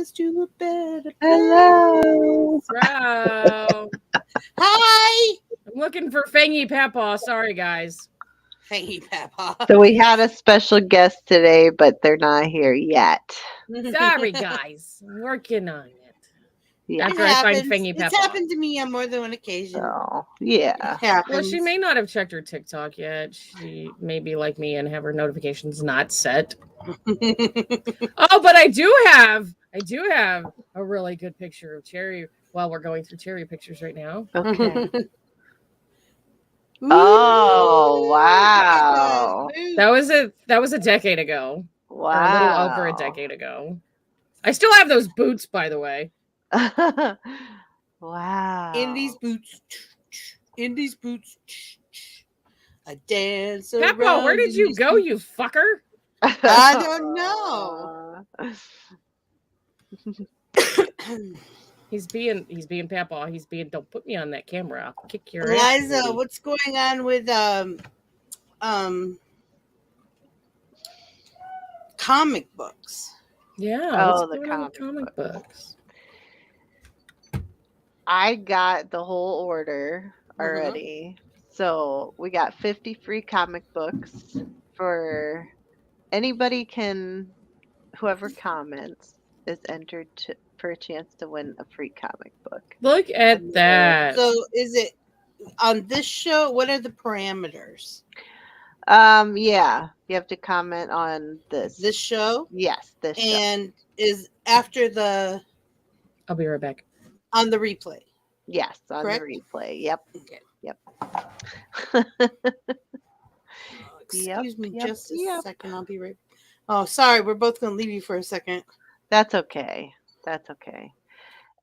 chance to a better place. Hello. Bro. Hi. I'm looking for Fangy Papa. Sorry, guys. Fangy Papa. So we had a special guest today, but they're not here yet. Sorry, guys. I'm working on it. Yeah. After I find Fangy Papa. It's happened to me on more than one occasion. So, yeah. It happens. Well, she may not have checked her TikTok yet. She may be like me and have her notifications not set. Oh, but I do have a really good picture of Cherry. Well, we're going through Cherry pictures right now. Okay. Oh, wow. That was a decade ago. Wow. Or a little over a decade ago. I still have those boots, by the way. Wow. In these boots. I dance Papa, around. where did you go, you fucker? I don't know. He's being Papa. He's being, don't put me on that camera. I'll kick your Eliza, ass. what's going on with comic books? Yeah. Oh, what's the going on with comic books. I got the whole order already. So we got 50 free comic books for anybody whoever comments is entered for a chance to win a free comic book. Look at that. So is it on this show? What are the parameters? Yeah, you have to comment on this. This show? Yes, this show. And is after the I'll be right back. on the replay. Yes, on Correct? the replay. Yep. Okay. Yep. Excuse me yep, just a yep. second. I'll be right. Oh, sorry. We're both going to leave you for a second. That's okay. That's okay.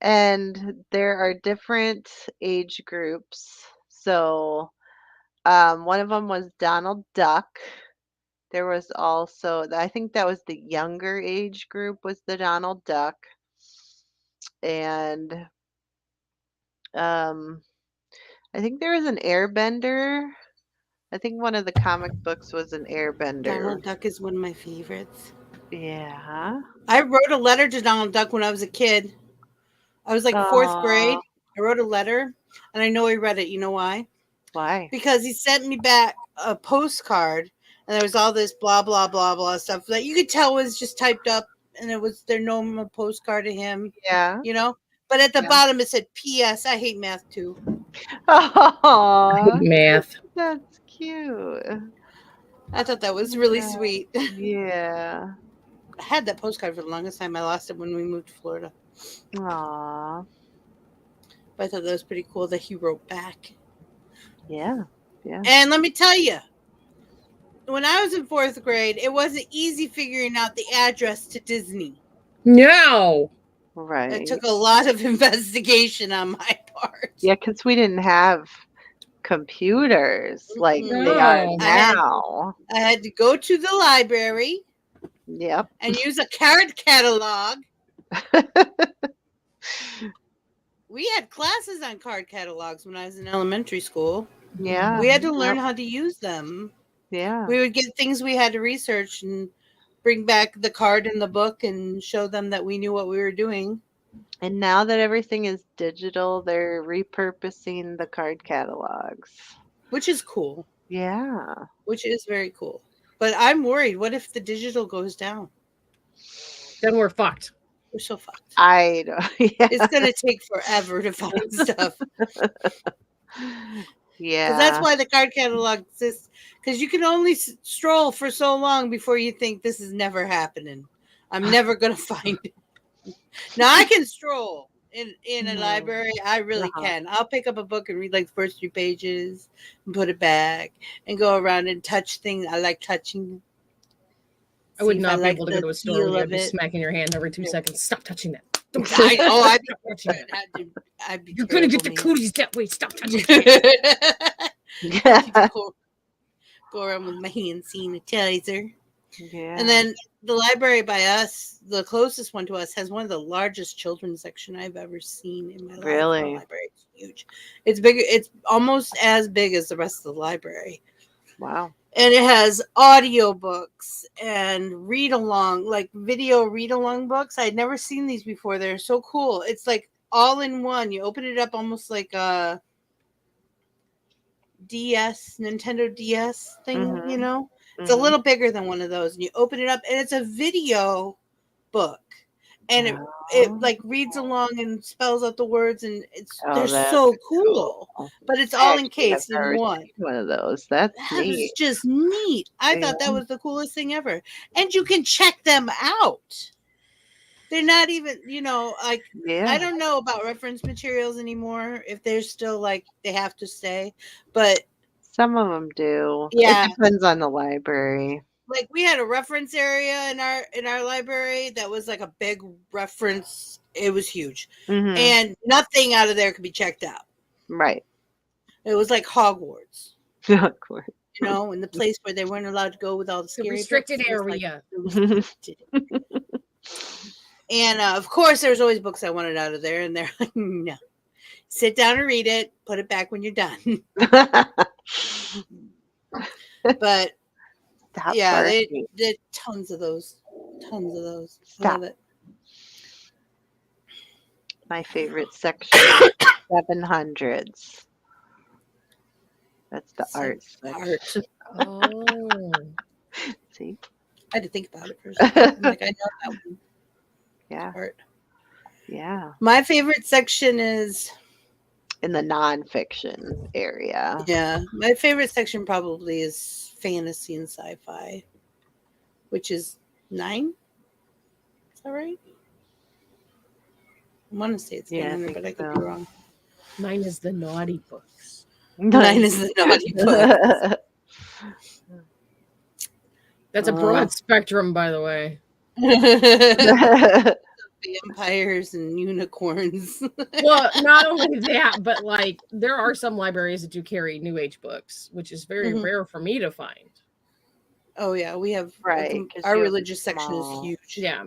And there are different age groups. So one of them was Donald Duck. There was also, I think that was the younger age group, was the Donald Duck. And I think there was an Airbender. I think one of the comic books was an Airbender. Donald Duck is one of my favorites. Yeah. I wrote a letter to Donald Duck when I was a kid. I was like fourth grade. I wrote a letter, and I know he read it. You know why? Why? Because he sent me back a postcard, and there was all this blah, blah, blah, blah stuff that you could tell was just typed up, and it was their normal postcard to him. Yeah. You know? But at the bottom, it said, P.S. I hate math, too. Oh, Math. that's cute. I thought that was really sweet. Yeah. I had that postcard for the longest time. I lost it when we moved to Florida. Aw. But I thought that was pretty cool that he wrote back. Yeah. Yeah. And let me tell you, when I was in fourth grade, it wasn't easy figuring out the address to Disney. No. Right. It took a lot of investigation on my part. Yeah, because we didn't have computers like they are No. now. I had to go to the library Yep. and use a card catalog. We had classes on card catalogs when I was in elementary school. Yeah. We had to learn how to use them. Yeah. We would get things we had to research and bring back the card in the book and show them that we knew what we were doing. And now that everything is digital, they're repurposing the card catalogs. Which is cool. Yeah. Which is very cool. But I'm worried. What if the digital goes down? Then we're fucked. We're so fucked. I know. Yeah. It's going to take forever to find stuff. Yeah. Because that's why the card catalog exists. Because you can only stroll for so long before you think this is never happening. I'm never going to find it. Now, I can stroll in a library. I really can. I'll pick up a book and read like the first 3 pages and put it back and go around and touch things. I like touching. I would not be able to go to a store where you'd be smacking your hand every 2 seconds. Stop touching that. I'd be touching it. You're going to get the cooties that way. Stop touching it. Go around with my hand sanitizer. Yeah. And then the library by us, the closest one to us, has one of the largest children's section I've ever seen in my life. Really? The library. It's huge. It's bigger. It's almost as big as the rest of the library. Wow. And it has audiobooks and read along, like video read along books. I'd never seen these before. They're so cool. It's like all in one. You open it up almost like a Nintendo DS thing, you know? It's a little bigger than one of those. And you open it up and it's a video book. And it like reads along and spells out the words, and they're so cool. But it's all encased in one. One of those. That's That neat. was just neat. I thought that was the coolest thing ever. And you can check them out. They're not even, like, I don't know about reference materials anymore, if they're still like they have to stay, but some of them do. Yeah. It depends on the library. Like we had a reference area in our library that was like a big reference. It was huge. And nothing out of there could be checked out. Right. It was like Hogwarts. Hogwarts. In the place where they weren't allowed to go with all the scary restricted books. area. And of course, there's always books I wanted out of there, and they're like, no. Sit down and read it. Put it back when you're done. But yeah, they did tons of those. Tons of those. I love it. My favorite section, 700s. That's the art section. Oh. See? I had to think about it for a second. I'm like, I know that one. Yeah. Art. Yeah. My favorite section is in the nonfiction area. Yeah. My favorite section probably is fantasy and sci-fi, which is 9. Is that right? I want to say it's 9, but I could be wrong. 9 is the naughty books. 9 is the naughty books. That's a broad spectrum, by the way. Vampires and unicorns. Well, not only that, but like there are some libraries that do carry New Age books, which is very rare for me to find. Oh yeah, we have right. Our religious section is huge. Yeah.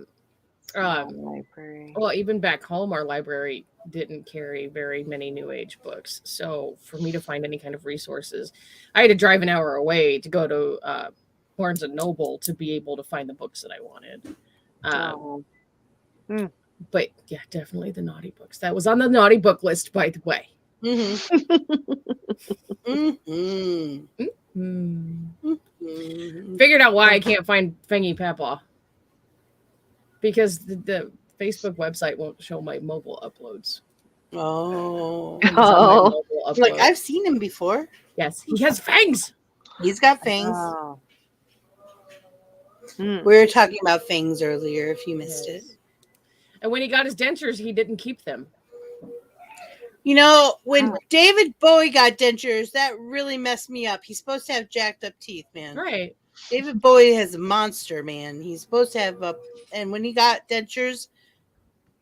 Library. Well, even back home, our library didn't carry very many New Age books. So for me to find any kind of resources, I had to drive an hour away to go to Barnes and Noble to be able to find the books that I wanted. But yeah, definitely the naughty books. That was on the naughty book list, by the way. Figured out why I can't find Fangy Papa. Because the Facebook website won't show my mobile uploads. Like I've seen him before. Yes, he has fangs. He's got fangs. We were talking about fangs earlier, if you missed it. And when he got his dentures, he didn't keep them. When David Bowie got dentures, that really messed me up. He's supposed to have jacked up teeth, man. Right. David Bowie has a monster, man. He's supposed to have and when he got dentures,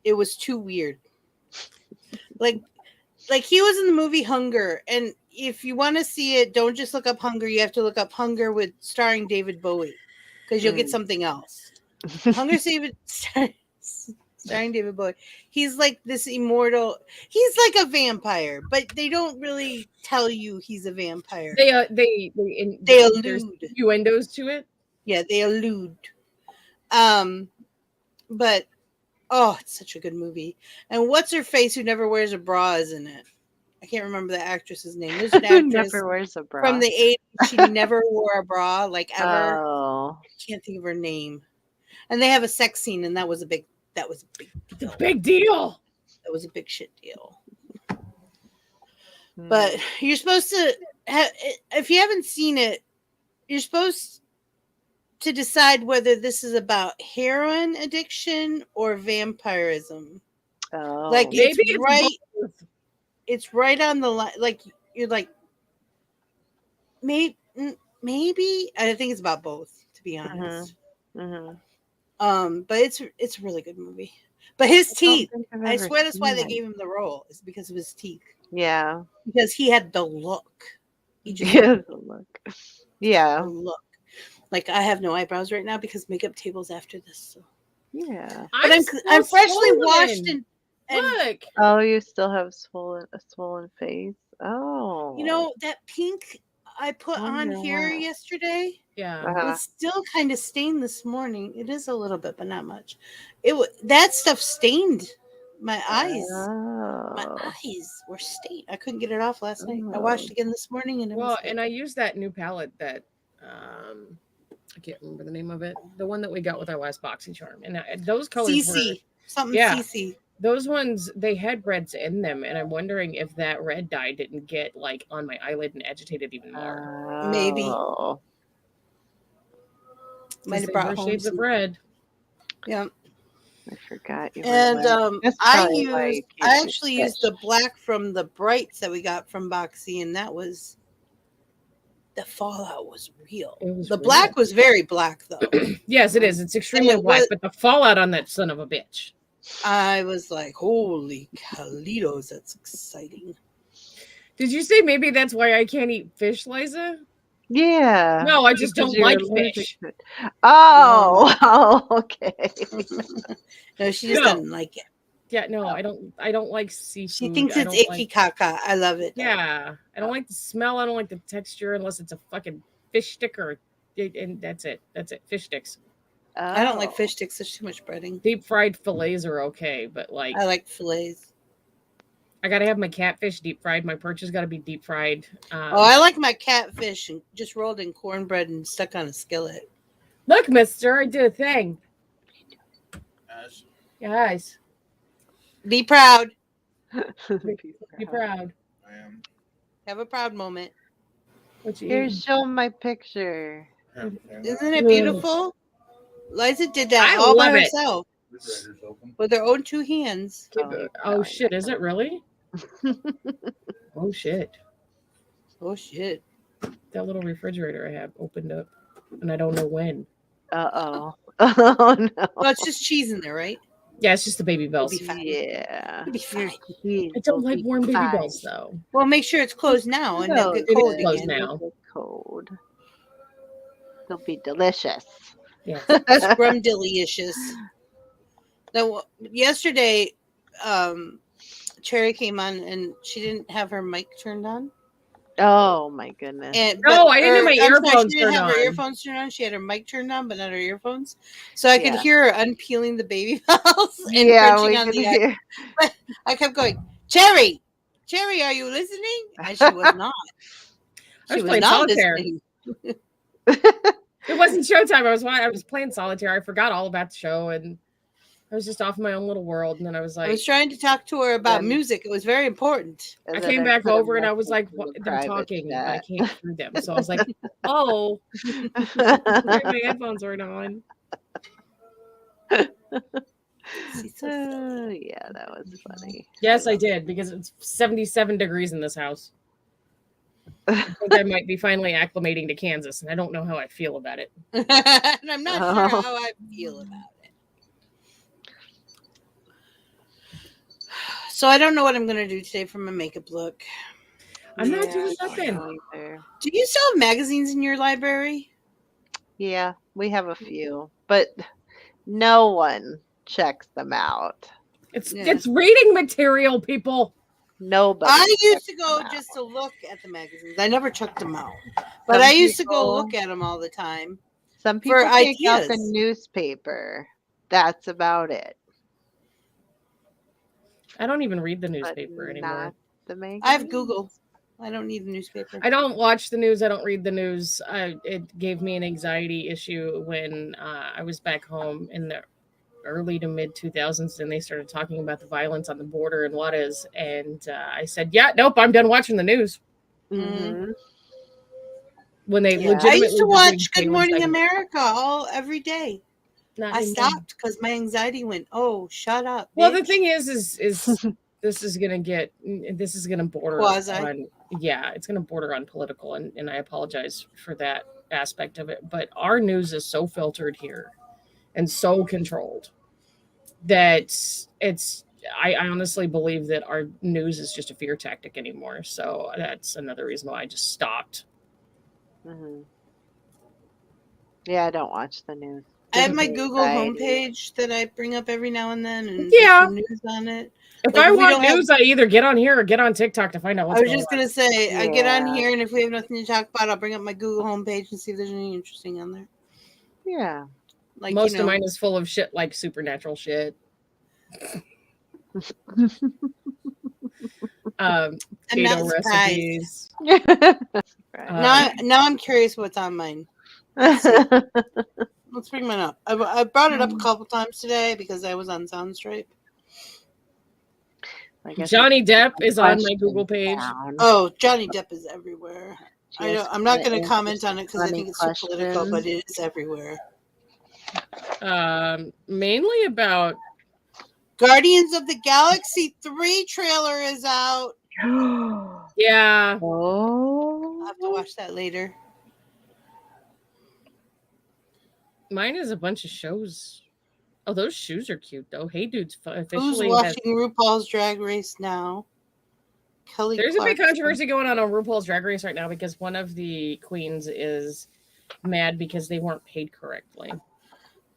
it was too weird. Like he was in the movie Hunger, and if you want to see it, don't just look up Hunger. You have to look up Hunger with starring David Bowie, because you'll get something else. Hunger starring David Bowie. He's like this immortal. He's like a vampire, but they don't really tell you he's a vampire. They allude. There's innuendos to it. Yeah, they allude. But it's such a good movie. And what's her face who never wears a bra is in it? I can't remember the actress's name. There's an actress never wears a bra from the 80s. She never wore a bra, like ever. I can't think of her name. And they have a sex scene, and that was a big deal. Big deal. That was a big shit deal. But you're supposed to if you haven't seen it, you're supposed to decide whether this is about heroin addiction or vampirism. Like it's right. It's right on the line. Like you're like, maybe. I think it's about both, to be honest. But it's a really good movie. But his teeth, I swear that's why they gave him the role. Is because of his teeth. Yeah. Because he had the look. He just had the look. Yeah. The look. Like I have no eyebrows right now because makeup table's after this. So. Yeah. But I'm freshly washed and look. Oh, you still have a swollen face. Oh. That pink I put on Wonder here why. yesterday Yeah. was still kind of stained this morning. It is a little bit, but not much. That stuff stained my eyes. My Oh. eyes were stained. I couldn't get it off last night. I Oh. washed again this morning, and it Well, was and I used that new palette that I can't remember the name of it. The one that we got with our last BoxyCharm, and those colors were CC something yeah. CC. Those ones, they had reds in them, and I'm wondering if that red dye didn't get like on my eyelid and agitate it even more. Maybe. Oh. Might have They brought were home shades of some. red. Yeah. I forgot you were And wet. That's I probably why used you can't I see actually fish. used the black from the brights that we got from Boxy, and that was the fallout was real. It was The real. black was very black though. Yes, it is. It's extremely it black, was- but the fallout on that son of a bitch. I was like, holy Calitos, that's exciting. Did you say maybe that's why I can't eat fish, Liza? Yeah. No, I just because don't you're like allergic fish. to it. Oh, oh, okay. No, she just No. doesn't like it. Yeah, no, I don't like seafood. She thinks I it's don't icky like, caca. I love it. though. yeah, I don't like the smell. I don't like the texture unless it's a fucking fish stick and that's it. That's it. Fish sticks. I don't like Oh. fish sticks. There's too much breading. Deep fried fillets are okay, but like I like fillets. I gotta have my catfish deep fried. My perch has got to be deep fried. I like my catfish and just rolled in cornbread and stuck on a skillet. Look, mister, I did a thing. Yes. Guys, Be proud. be proud. I am. Have a proud moment. What you Here, eating? show my picture. Isn't it beautiful? Liza did that I all by love it. herself Refrigerator's open. with her own 2 hands. Oh shit, is it really? Oh shit. Oh shit. That little refrigerator I have opened up and I don't know when. Uh-oh. Oh, no. Well, it's just cheese in there, right? Yeah, it's just the baby bells. It'll be fine. Yeah. It'll be fine. I don't like warm baby bells though. Well, make sure it's closed now and they'll get It is cold closed again. now. Cold. They'll be delicious. Yeah. Scrumdiddlyicious. Now, yesterday, Cherry came on and she didn't have her mic turned on. Oh my goodness. No, I didn't have my I'm sorry, earphones she didn't turned have her on. earphones turned on. She had her mic turned on, but not her earphones. So I could Yeah. hear her unpeeling the baby bells and Yeah, crunching we on can the hear. I kept going, Cherry, are you listening? And she was not. I was She was playing not solitaire. listening. It wasn't showtime. I was playing solitaire. I forgot all about the show and I was just off in my own little world. And then I was I like, was trying to talk to her about Then- music. It was very important. I then came back put a over and I was message like, in what? the They're private talking. But I chat. can't hear them. So I was like, oh, my headphones aren't on. She's so silly. Yeah, that was funny. Yes, I did because it's 77 degrees in this house. I think I might be finally acclimating to Kansas, and I don't know how I feel about it. And I'm not sure Oh. how I feel about it. So I don't know what I'm going to do today for my makeup look. I'm not Yeah, doing I don't nothing. know either. Do you still have magazines in your library? Yeah, we have a few, but no one checks them out. It's Yeah. it's reading material, people. Nobody. I used checks to go them out. just to look at the magazines. I never checked them out. But Some I used to go people- look at them all the time. Some people for take out the ideas. newspaper. That's about it. I don't even read the But newspaper anymore. not the magazine. I have Google. I don't need the newspaper. I don't watch the news. I don't read the news. It gave me an anxiety issue when I was back home in the early to mid 2000s, and they started talking about the violence on the border in Juarez. And I said, "Yeah, nope, I'm done watching the news." Mhm. When they Yeah. I legitimately used to were watch doing Good Palin Morning segments. America every day. Not I anymore. stopped because my anxiety went, oh, shut up. Well, the bitch." thing is this is gonna border Quasi. on it's gonna border on political, and I apologize for that aspect of it. But our news is so filtered here and so controlled that I honestly believe that our news is just a fear tactic anymore. So that's another reason why I just stopped. Mhm. Yeah, I don't watch the news. I have my Google Society. homepage that I bring up every now and then, and Yeah. there's some news on it. If Like, I if we want don't have- news, I either get on here or get on TikTok to find out what's I was going just on. gonna say, I get on Yeah. here, and if we have nothing to talk about, I'll bring up my Google homepage and see if there's anything interesting on there. Yeah. Like, Most you know, of mine is full of shit like supernatural shit. I'm Keto not surprised. recipes. Right. Now I'm curious what's on mine. Let's bring mine up. I brought it up a couple times today because I was on Soundstripe. I guess Johnny it's Depp is on my questions Google page. down. Oh, Johnny Depp is everywhere. Just I'm not going to answer comment on it because I funny think it's too political, but questions. it is everywhere. Mainly about Guardians of the Galaxy 3 trailer is out. yeah. I'll have to Oh. watch that later. Mine is a bunch of shows. Oh, those shoes are cute though. Hey Dude's Who's officially has, watching RuPaul's Drag Race now? Kelly there's a big Clarkson. controversy going on RuPaul's Drag Race right now because one of the queens is mad because they weren't paid correctly.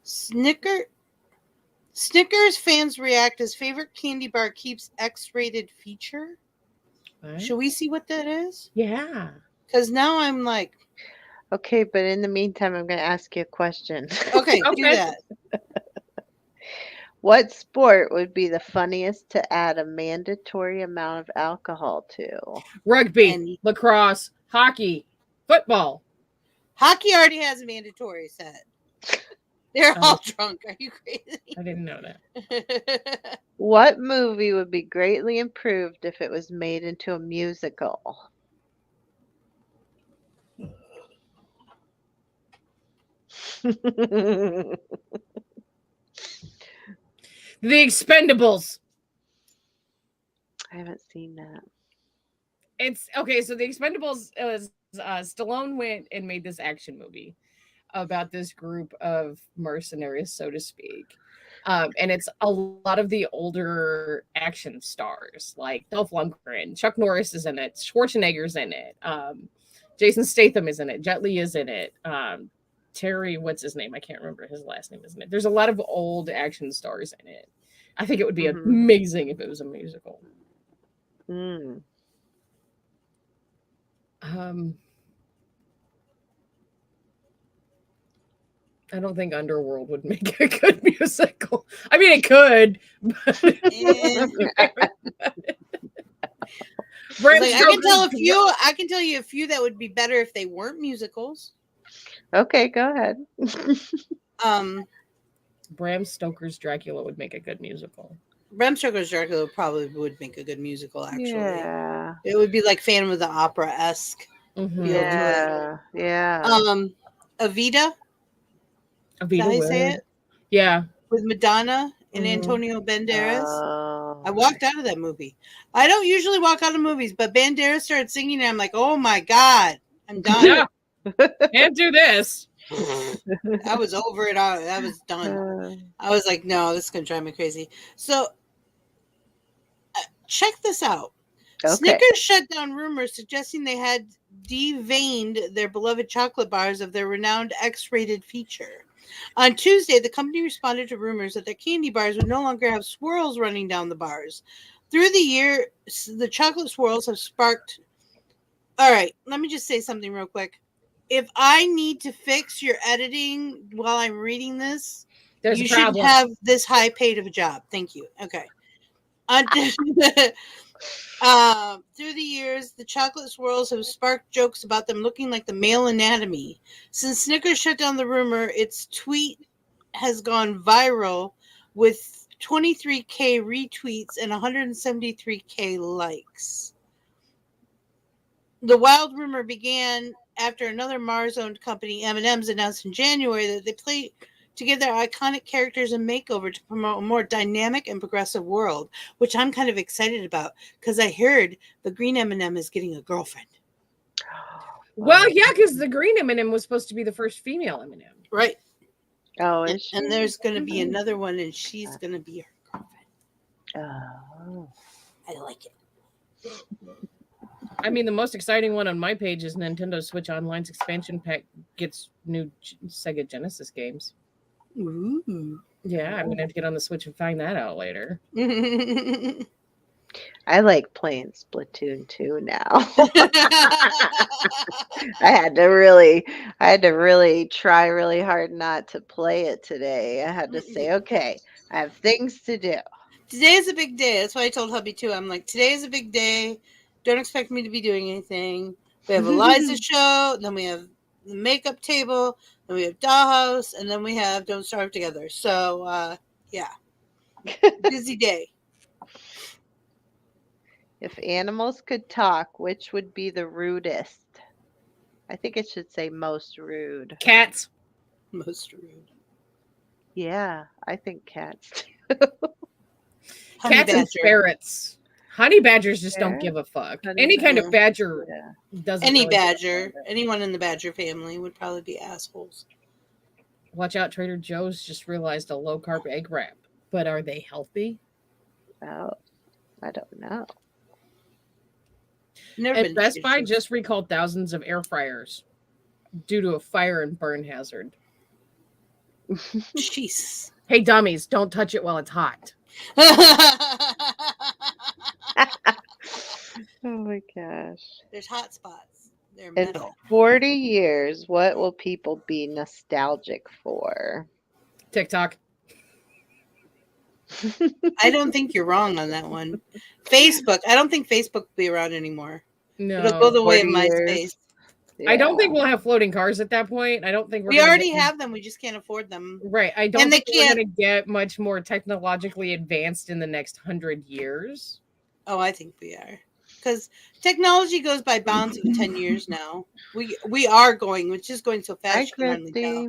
Snickers fans react as favorite candy bar keeps X-rated feature. What? Should we see what that is? Yeah. Because now I'm like, Okay, but in the meantime, I'm going to ask you a question. okay, do Okay. that. What sport would be the funniest to add a mandatory amount of alcohol to? Rugby, And- lacrosse, hockey, football. Hockey already has a mandatory set. They're Oh. all drunk. Are you crazy? I didn't know that. What movie would be greatly improved if it was made into a musical? The Expendables. I haven't seen that. It's okay. So the Expendables is Stallone went and made this action movie about this group of mercenaries, so to speak. And it's a lot of the older action stars like Dolph Lundgren, Chuck Norris is in it, Schwarzenegger's in it, Jason Statham is in it, Jet Li is in it, Terry, what's his name? I can't remember his last name, isn't it? There's a lot of old action stars in it. I think it would be Mhm. amazing if it was a musical. Mm. I don't think Underworld would make a good musical. I mean, it could. But Bram Like, I can tell you a few that would be better if they weren't musicals. Okay, go ahead. Bram Stoker's Dracula would make a good musical. Bram Stoker's Dracula probably would make a good musical, actually. Yeah. It would be like Phantom of the Opera-esque. Mhm. Yeah. Yeah. Evita, is that how you say it? Yeah. With Madonna and Mhm. Antonio Banderas. Oh, I walked out of that movie. I don't usually walk out of movies, but Banderas started singing and I'm like, oh my God, I'm done. Yeah. Can't do this. I was over it. I was done. I was like, no, this is going to drive me crazy. So check this out. Okay. Snickers shut down rumors suggesting they had deveined their beloved chocolate bars of their renowned X-rated feature. On Tuesday, the company responded to rumors that their candy bars would no longer have swirls running down the bars. Through the year, the chocolate swirls have sparked... All right, let me just say something real quick. If I need to fix your editing while I'm reading this, There's you a should problem. have this high paid of a job. Thank you. Okay. Through the years, the chocolate swirls have sparked jokes about them looking like the male anatomy. Since Snickers shut down the rumor, its tweet has gone viral with 23K retweets and 173K likes. The wild rumor began after another Mars-owned company, M&M's, announced in January that they play to give their iconic characters a makeover to promote a more dynamic and progressive world, which I'm kind of excited about because I heard the green M&M is getting a girlfriend. Well, yeah, because the green M&M was supposed to be the first female M&M. Right. Oh, is she? And there's going to be another one, and she's going to be her girlfriend. Oh. I like it. I mean, the most exciting one on my page is Nintendo Switch Online's expansion pack gets new Sega Genesis games. Ooh. Yeah, I'm gonna have to get on the Switch and find that out later. I like playing Splatoon 2 now. I had to really try really hard not to play it today. I had to say, okay, I have things to do. Today is a big day. That's why I told hubby too. I'm like, today is a big day. Don't expect me to be doing anything. We have Eliza show, then we have the makeup table, then we have Dollhouse, and then we have Don't Starve Together. So yeah. Busy day. If animals could talk, which would be the rudest? I think it should say most rude. Cats. Most rude. Yeah, I think cats. Honey Cats and badger. ferrets. Honey badgers just don't Fair. give a fuck. Honey Any kind of badger. badger Yeah. doesn't. Any really give a badger, fuck. anyone in the badger family would probably be assholes. Watch out, Trader Joe's just realized a low carb egg wrap. But are they healthy? Oh, I don't know. Never And been Best to Buy Trader just recalled thousands of air fryers due to a fire and burn hazard. Joe's. Jeez. Hey, dummies, don't touch it while it's hot. Oh my gosh. There's hot spots. They're In metal. 40 years, what will people be nostalgic for? TikTok. I don't think you're wrong on that one. Facebook. I don't think Facebook will be around anymore. No. It'll go the way of 40 years. MySpace. I don't Yeah. think we'll have floating cars at that point. I don't think we're We gonna already get- have them. We just can't afford them. Right. I don't And they think we're can't- going to get much more technologically advanced in the next 100 years. Oh, I think we are. Because technology goes by bounds in 10 years now. We are going, which is going so Hi, fast. You can hardly Christy.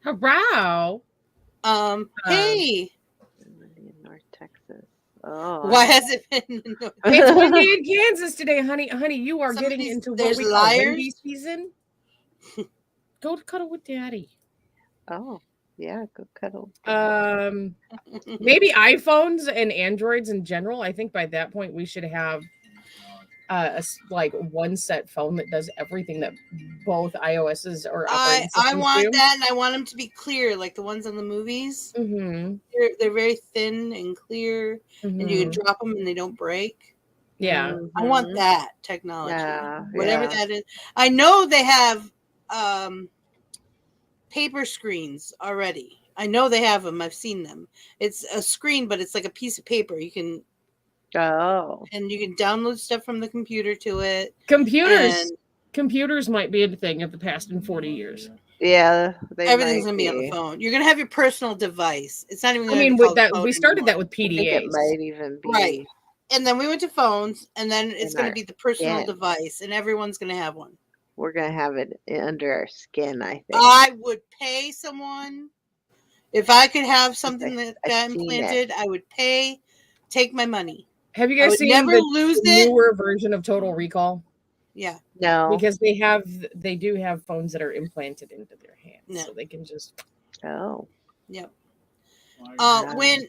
tell. Hurrah! Hey, In North Texas. Oh. why has it been? It's windy in Kansas today, honey. Honey, you are getting Somebody's- into what there's we call liars. windy season. Go to cuddle with daddy. Oh, yeah, go cuddle. Maybe iPhones and Androids in general. I think by that point we should have like one set phone that does everything that both iOSs or operating systems I want do. that, and I want them to be clear, like the ones on the movies. Mm-hmm. They're very thin and clear, and you can drop them and they don't break. Yeah. I want that technology, Yeah, whatever yeah. that is. I know they have paper screens already. I know they have them. I've seen them. It's a screen, but it's like a piece of paper. You can Oh. download stuff from the computer to it. Computers And computers might be a thing of the past in 40 years. Yeah. They everything's might gonna be on the phone. You're gonna have your personal device. It's not even. I Gonna mean, be with called a that phone we started that anymore. with I think it PDAs. might even be. Right. And then we went to phones, and then it's In going to our be the personal skin. device, and everyone's going to have one. We're going to have it under our skin, I think. I would pay someone if I could have something that I've got seen it. implanted. I would pay, take my money. Have you I guys would seen never the lose it. newer version of Total Recall? Yeah, No. Because they do have phones that are implanted into their hands, No. so they can just. Oh. yep. Wow. When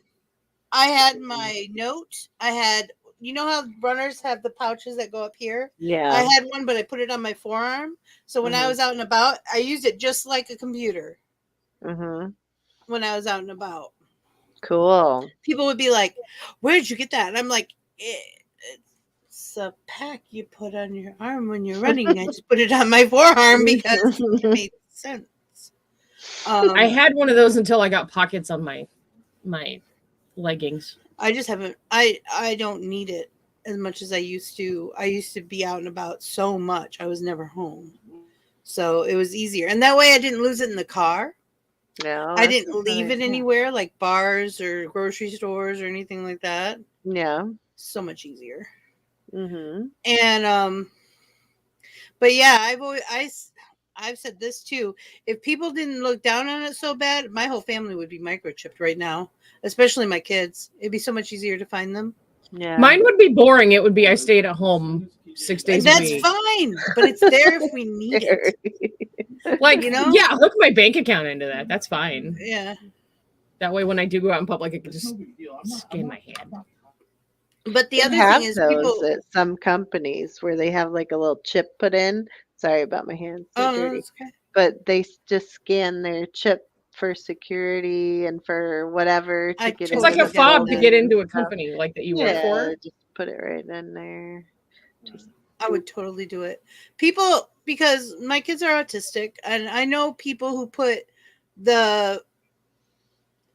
I had my note, I had. You know how runners have the pouches that go up here? Yeah. I had one, but I put it on my forearm. So when I Mhm. was out and about, I used it just like a computer. Mm-hmm. When I was out and about. Cool. People would be like, "Where did you get that?" And I'm like, "It's a pack you put on your arm when you're running. I just put it on my forearm because it made sense." I had one of those until I got pockets on my leggings. I just haven't. I don't need it as much as I used to. I used to be out and about so much. I was never home, so it was easier. And that way, I didn't lose it in the car. No. I that's didn't a good leave it idea. anywhere, like bars or grocery stores or anything like that. Yeah. So much easier. Mm-hmm. And but yeah, I've said this too. If people didn't look down on it so bad, my whole family would be microchipped right now, especially my kids. It'd be so much easier to find them. Yeah. Mine would be boring. It would be I stayed at home 6 days a That's week. fine, but it's there if we need it. Like, You know? yeah, hook my bank account into that. That's fine. Yeah. That way, when I do go out in public, I can just scan my hand. But the They other have thing is those people. at some companies where they have like a little chip put in. Sorry about my hands. They're Oh, no, dirty. it's okay. But they just scan their chip for security and for whatever to I get It's like into a the fob to building get and into a stuff. company like that you work Yeah, for. just put it right in there. Just I would totally do it. People, because my kids are autistic, and I know people who put the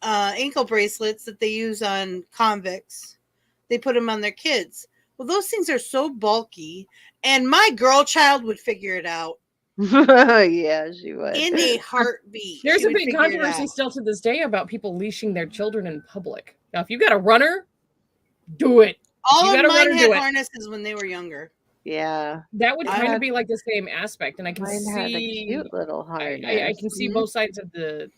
ankle bracelets that they use on convicts, they put them on their kids. Well, those things are so bulky, and my girl child would figure it out yeah, she would. in a heartbeat. There's She a would big figure it controversy out. still to this day about people leashing their children in public. Now, if you got a runner, do it. All You of gotta mine run or had do it. harnesses when they were younger. Yeah, That would I kind had- of be like the same aspect, and I can mine had a see cute little harness. I can see Mhm. both sides of the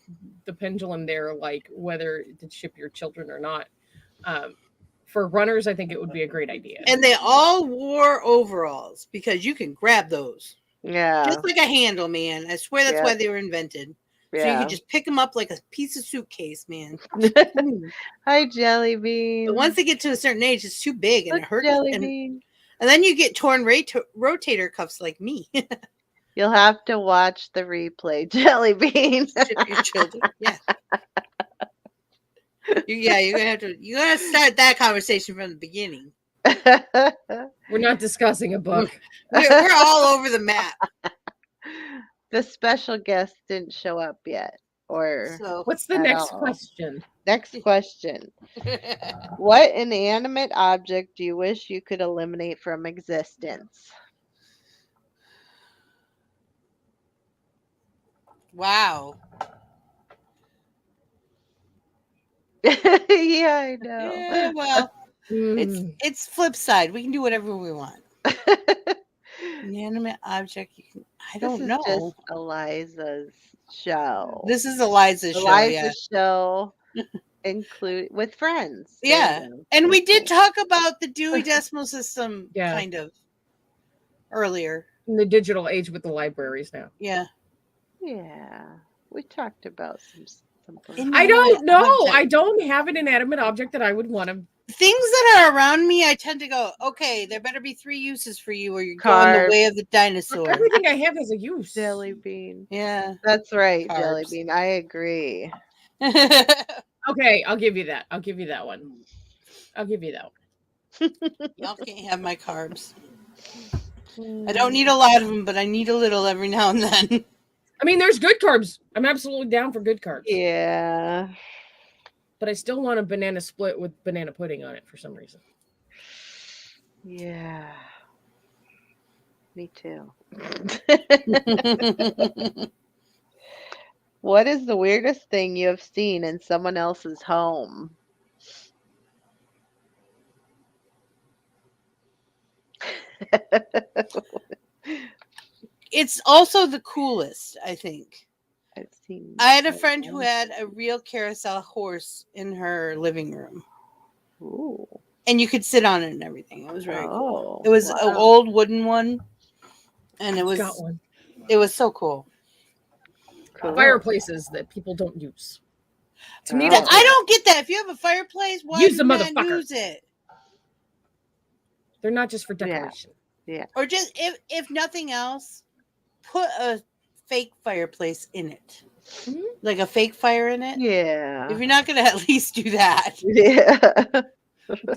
pendulum there, like whether to ship your children or not. For runners, I think it would be a great idea. And they all wore overalls because you can grab those. Yeah, Just like a handle, man. I swear that's Yep. why they were invented. So you yeah. could just pick them up like a piece of suitcase, man. Hi, Jelly Bean. But once they get to a certain age, it's too big and Look, it hurts. Jelly And Bean. then you get torn rotator cuffs like me. You'll have to watch the replay, Jelly Bean. Ship your children. Yeah. You're gonna have to. You gotta start that conversation from the beginning. We're not discussing a book. We're all over the map. The special guest didn't show up yet. Or So What's the At next all. question? next question. What inanimate object do you wish you could eliminate from existence? wow. Yeah, I know. Yeah, well, Mm. it's Flipside. We can do whatever we want. Inanimate object. You can. I This don't is know. just Eliza's show. This is Eliza's show. Eliza's Yeah. show include with friends. There you Yeah. go. And we That's did it. talk about the Dewey Decimal System Yeah. kind of earlier. In the digital age with the libraries now. Yeah. Yeah, we talked about some things. I don't know. Object. I don't have an inanimate object that I would want to. Things that are around me, I tend to go, okay, there better be 3 uses for you, or you're going the Carbs. way of the dinosaur. Everything I have has a use. Jelly Bean. Yeah. That's right, Jelly Carbs. Bean. I agree. Okay, I'll give you that. I'll give you that one. I'll give you that one. Y'all can't have my carbs. I don't need a lot of them, but I need a little every now and then. I mean, there's good carbs. I'm absolutely down for good carbs. Yeah. But I still want a banana split with banana pudding on it for some reason. Yeah. Me too. What is the weirdest thing you have seen in someone else's home? It's also the coolest, I think. I've seen. I had a friend who had a real carousel horse in her living room, Ooh. and you could sit on it and everything. It was very cool. Oh, It was an wow. old wooden one, and it Got was one. so cool. Cool. Fireplaces that people don't use. To me, Oh. that's I don't get that. If you have a fireplace, why Use do the not motherfucker. use it? they're not just for Yeah. decoration. Or just if nothing else, put a fake fireplace in it, Mhm. like a fake fire in it. Yeah. If you're not gonna at least do that. Yeah.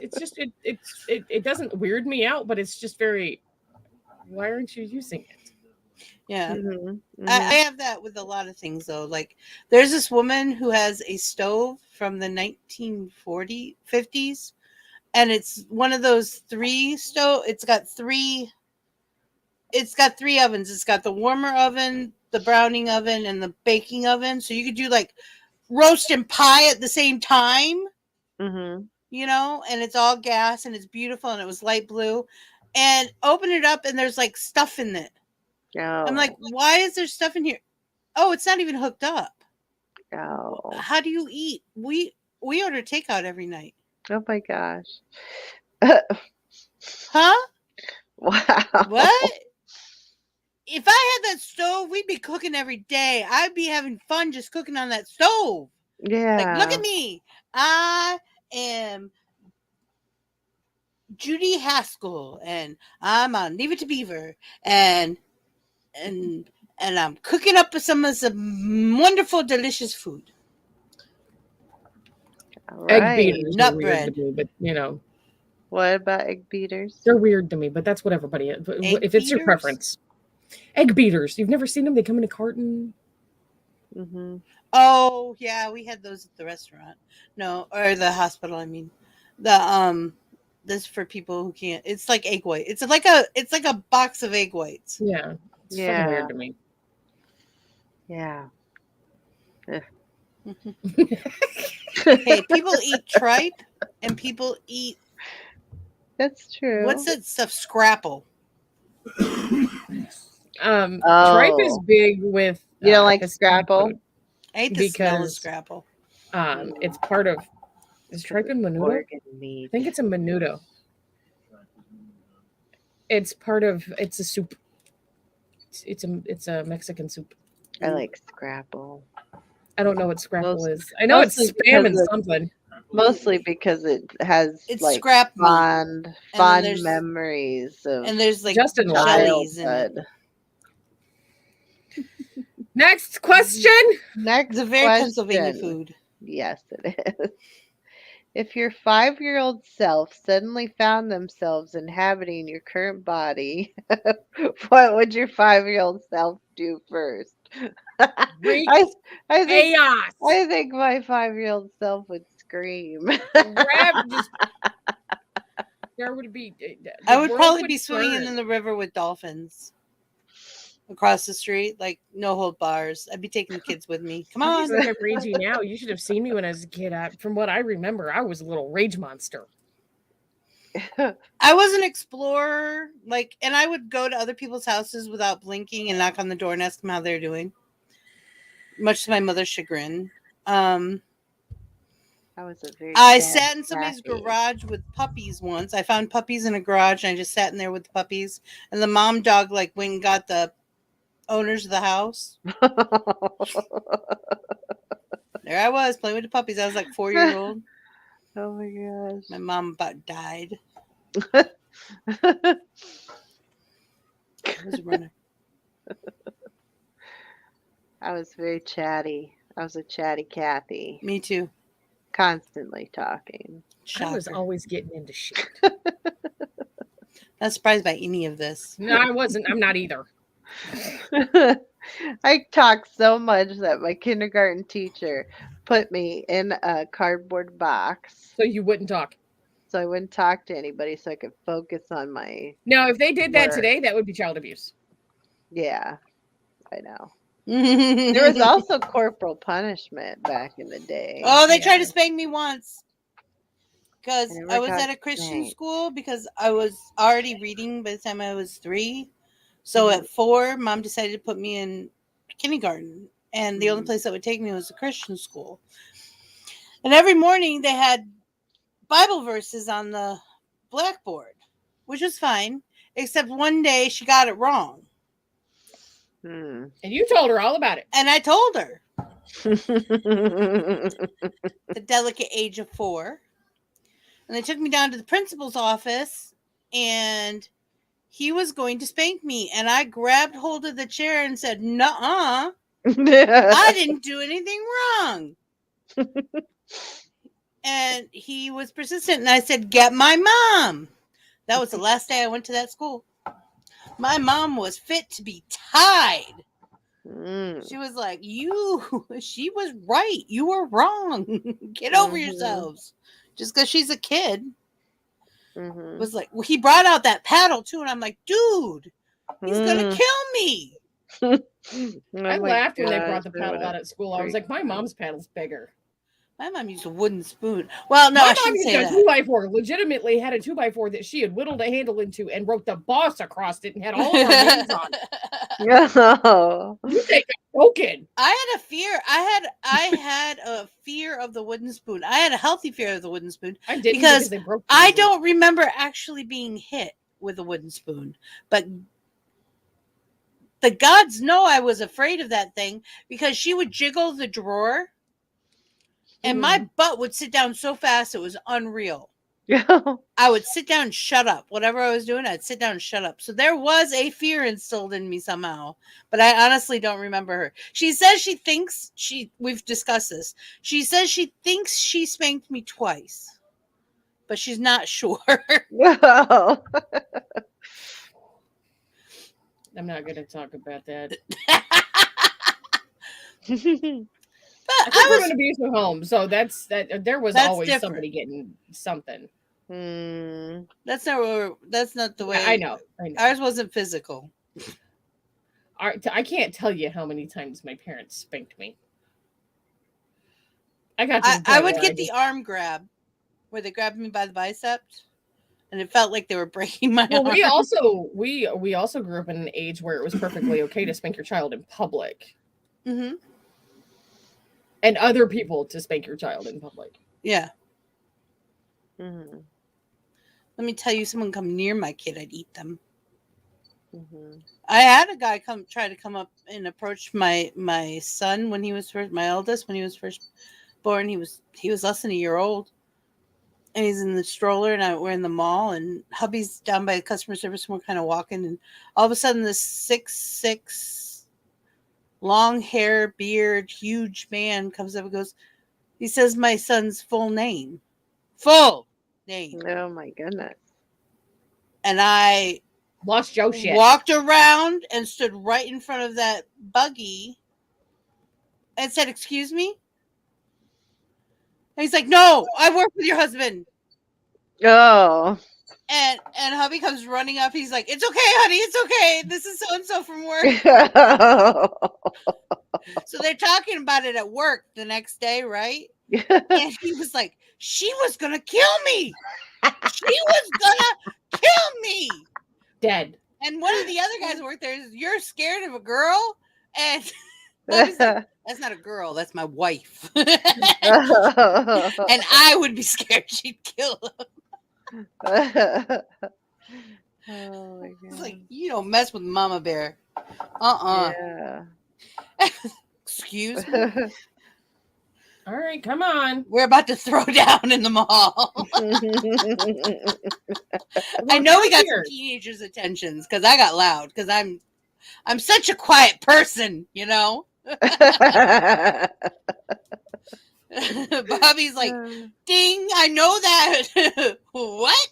It's just it doesn't weird me out, but it's just very. Why aren't you using it? Yeah. Mhm, I mhm. have that with a lot of things though. Like there's this woman who has a stove from the 1950s, and it's one of those 3 stove. It's got three ovens. It's got the warmer oven, the browning oven, and the baking oven. So you could do like roast and pie at the same time, Mhm. you know, and it's all gas and it's beautiful and it was light blue. And open it up and there's like stuff in it. I'm like, Oh, why is there stuff in here? Oh, it's not even hooked up. oh. How do you eat? We order takeout every night. Oh my gosh. Huh? Wow. What? If I had that stove, we'd be cooking every day. I'd be having fun just cooking on that stove. Yeah. Like, look at me. I am Judy Haskell, and I'm on Leave It to Beaver, and and I'm cooking up some wonderful, delicious food. All Egg right. beaters Nut are weird bread. to me, but you know, What about egg beaters? they're weird to me. But that's what everybody. Egg If it's your beaters? preference, egg beaters. You've never seen them? They come in a carton. Mm-hmm. Oh yeah, we had those at the restaurant. No, or the hospital. I mean, the this for people who can't. It's like egg white. It's like a box of egg whites. Yeah, it's fucking Yeah. weird to me. Yeah. Hey, people eat tripe, and people eat That's true. what's that stuff? Scrapple. Tripe is big with You don't like Hispanic Scrapple? food. I hate the smell of Because- scrapple. It's part of. Is tripe in menudo? Organ I meat. think it's a menudo. It's part of. It's a soup. It's a Mexican soup. I like Scrapple. I don't know what scrapple Mostly- is. I know it's mostly spam and because of- something. Mostly because it has It's like scrap meat, fond there's- memories of and there's like Justin likes it. jellies in it. childhood. Next question. Next It's a very Pennsylvania question. food. Yes, it is. If your 5-year-old self suddenly found themselves inhabiting your current body, what would your 5-year-old self do first? Wreak I think chaos. I think my 5-year-old self would scream. Just, there would be. The I would world probably be burn. swimming in the river with dolphins across the street, like no hold bars. I'd be taking the kids with me. Come You on. think I'm ragey now. You should have seen me when I was a kid. From what I remember, I was a little rage monster. I was an explorer, and I would go to other people's houses without blinking and knock on the door and ask them how they're doing, much to my mother's chagrin. I was a very I sad sat in somebody's Kathy. garage with puppies once. I found puppies in a garage, and I just sat in there with the puppies. And the mom dog went and got the owners of the house. There I was playing with the puppies. I was like 4-year-old. Oh my gosh. My mom about died. I was a runner. I was very chatty. I was a chatty Kathy, Me too. constantly talking. I was Shocker. always getting into shit. Not surprised by any of this. No, I wasn't. I'm not either. I talked so much that my kindergarten teacher put me in a cardboard box So you wouldn't talk. so I wouldn't talk to anybody so I could focus on my, No, if they did that Work. today, that would be child abuse. yeah, I know. there There was also corporal punishment back in the day. Oh, they Yeah. tried to spank me once. Because I never I was got at a Christian spanked. school because I was already reading by the time I was 3. So Mhm. at 4, mom decided to put me in kindergarten. And the only Mhm. place that would take me was a Christian school. And every morning they had Bible verses on the blackboard, which was fine. Except one day she got it wrong. Hmm. And you told her all about it. And I told her, the delicate age of 4. And they took me down to the principal's office, and he was going to spank me. And I grabbed hold of the chair and said, nuh-uh, I didn't do anything wrong. And he was persistent, and I said, get my mom. That was the last day I went to that school. My mom was fit to be tied. Mm. She was like, she was right. You were wrong. Get over Mhm. yourselves. Just because she's a kid. Mhm. Was like, well, he brought out that paddle too. And I'm like, dude, he's going to Mm. kill me. Oh I my laughed when they gosh, brought the I paddle would've out at school. I was like, my freaked out. mom's paddle's bigger. My mom used a wooden spoon. Well, no, My I mom shouldn't used say a that. 2x4, legitimately had a 2x4 that she had whittled a handle into and wrote the boss across it and had all of our names on it. No. You think I'm joking? I had a fear. I had a fear of the wooden spoon. I had a healthy fear of the wooden spoon. I didn't Because they broke I the- don't remember actually being hit with a wooden spoon, but the gods know I was afraid of that thing because she would jiggle the drawer and my butt would sit down so fast it was unreal. I would sit down and shut up. Whatever I was doing, I'd sit down and shut up. So there was a fear instilled in me somehow, but I honestly don't remember her. She says she thinks we've discussed this. She says she thinks she spanked me twice, but she's not sure. No. I'm not going to talk about that. But I come from an abusive home, so that's there was That's always different. somebody getting something. That's not the way. I know. Ours wasn't physical. I can't tell you how many times my parents spanked me. I would get the arm grab where they grabbed me by the biceps, and it felt like they were breaking my arm. We also grew up in an age where it was perfectly okay to spank your child in public. Mm-hmm. And other people to spank your child in public. Yeah. Mm-hmm. Let me tell you, someone come near my kid, I'd eat them. Mm-hmm. I had a guy try to come up and approach my son when he was first, my eldest, when he was first born. He was less than a year old, and he's in the stroller, and we're in the mall, and hubby's down by the customer service, and we're kind of walking, and all of a sudden this 6'6", long hair, beard, huge man comes up and goes, he says my son's full name. Oh my goodness. And I lost Joe shit. Walked around and stood right in front of that buggy and said, "Excuse me?" And he's like, "No, I work with your husband." Oh. And hubby comes running up. He's like, "It's okay, honey. It's okay. This is so-and-so from work." So they're talking about it at work the next day, right? And he was like, "She was going to kill me. She was going to kill me." Dead. And one of the other guys who worked there is, "You're scared of a girl?" And hubby's like, "That's not a girl. That's my wife." And I would be scared she'd kill him. Oh my God. It's like, you don't mess with Mama Bear. Yeah. Excuse me. All right, come on. We're about to throw down in the mall. I know we got some teenagers' attentions because I got loud because I'm such a quiet person, you know. Bobby's like, "Ding! I know that." What?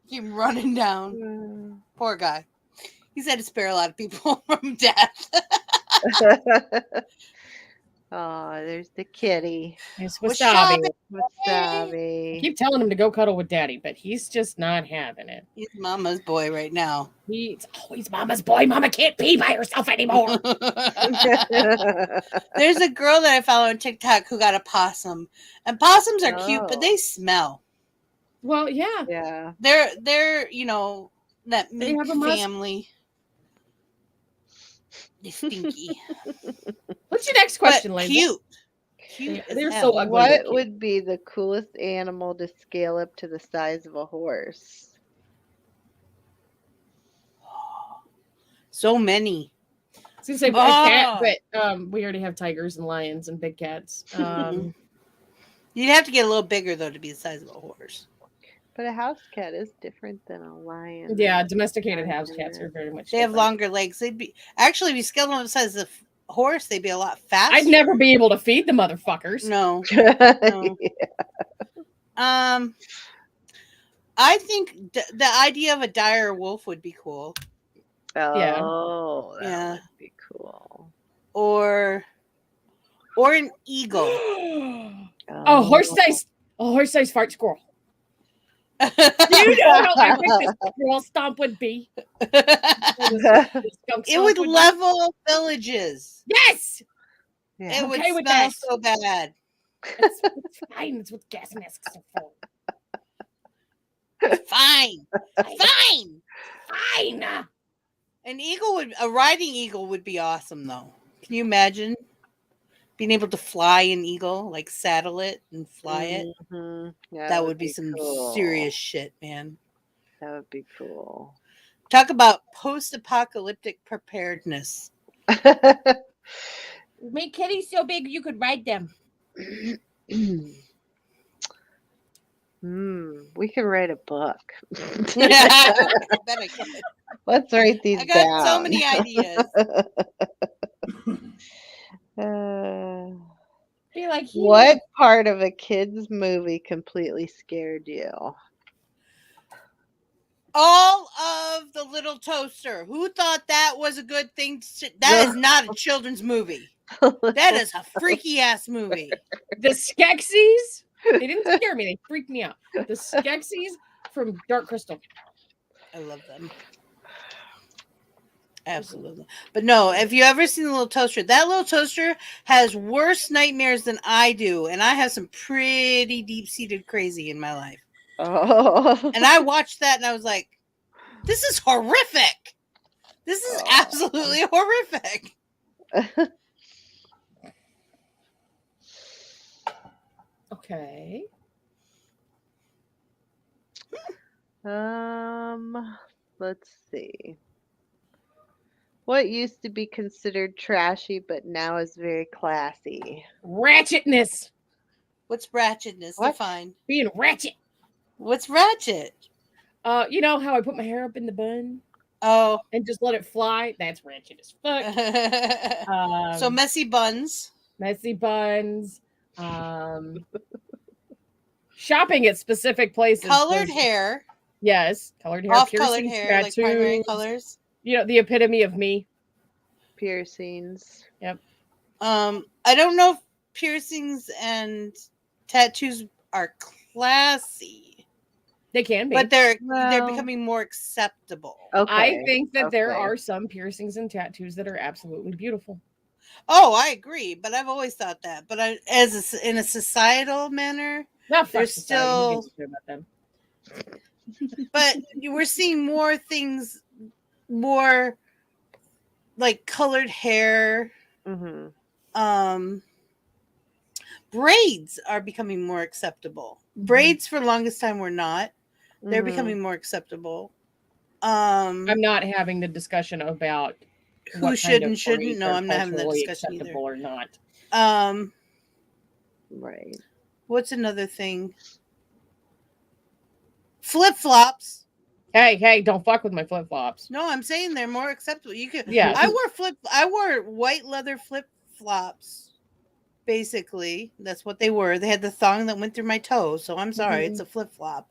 Came running down. Poor guy. He's had to spare a lot of people from death. Oh, there's the kitty. It's Wasabi. Wasabi. I keep telling him to go cuddle with Daddy, but he's just not having it. He's Mama's boy right now. He's always Mama's boy. Mama can't be by herself anymore. There's a girl that I follow on TikTok who got a possum, and possums are cute, but they smell. Well, yeah. Yeah. They're that mink family. They're stinky. What's your next question, Liza? Cute. They're so ugly. What would be the coolest animal to scale up to the size of a horse? So many. I was gonna say a cat, but we already have tigers and lions and big cats. You'd have to get a little bigger though to be the size of a horse. But a house cat is different than a lion. Yeah, domesticated house cats are very much. They have longer legs. They'd be if you scaled them the size of a horse, they'd be a lot faster. I'd never be able to feed the motherfuckers. No. Yeah. I think the idea of a dire wolf would be cool. Oh, yeah, would be cool. Or an eagle. A horse-sized fart squirrel. You know how epic this squirrel stomp would be. It would level villages. Yes. Yeah. It would smell so bad. It's fine. It's what gas masks are for. Fine. A riding eagle would be awesome though. Can you imagine being able to fly an eagle, like saddle it and fly it? Mm-hmm. Yeah, that would be some cool. serious shit, man. That would be cool. Talk about post-apocalyptic preparedness. Make kitties so big you could ride them. We could write a book. I bet I could. Let's write these I got down. so many ideas. Be like, What part of a kid's movie completely scared you? All of the little toaster. Who thought that was a good thing? That is not a children's movie. That is a freaky ass movie. The Skeksis? They didn't scare me. They freaked me out. The Skeksis from Dark Crystal. I love them. Absolutely. But no, if you ever seen the little toaster, that little toaster has worse nightmares than I do. And I have some pretty deep-seated crazy in my life. Oh. And I watched that and I was like, this is horrific. This is absolutely horrific. Okay. Let's see. What used to be considered trashy but now is very classy? Ratchetness. What's ratchetness? What? Define. Being ratchet. What's ratchet? You know how I put my hair up in the bun Oh. and just let it fly? That's ratchet as fuck. So messy buns. Messy buns. Shopping at specific places. Colored hair. Yes, colored hair. Off-colored piercings, hair, like primary colors. You know, the epitome of me. Piercings. Yep. I don't know if piercings and tattoos are classy, They can be. but they're Well, becoming more acceptable. Okay. I think that there okay. are some piercings and tattoos that are absolutely beautiful. Oh, I agree, but I've always thought that. But in a societal manner, Not They're still- about them. but we're seeing more things, more like colored hair. Mhm. Braids are becoming more acceptable. Braids for the longest time were not. They're becoming more acceptable. I'm not having the discussion about Who should and shouldn't. No, I'm not having that discussion either. acceptable or not. Right. What's another thing? Flip-flops. Hey, don't fuck with my flip flops. No, I'm saying they're more acceptable. You could. Yeah. I wore white leather flip-flops. Basically, that's what they were. They had the thong that went through my toe. So I'm sorry, it's a flip-flop.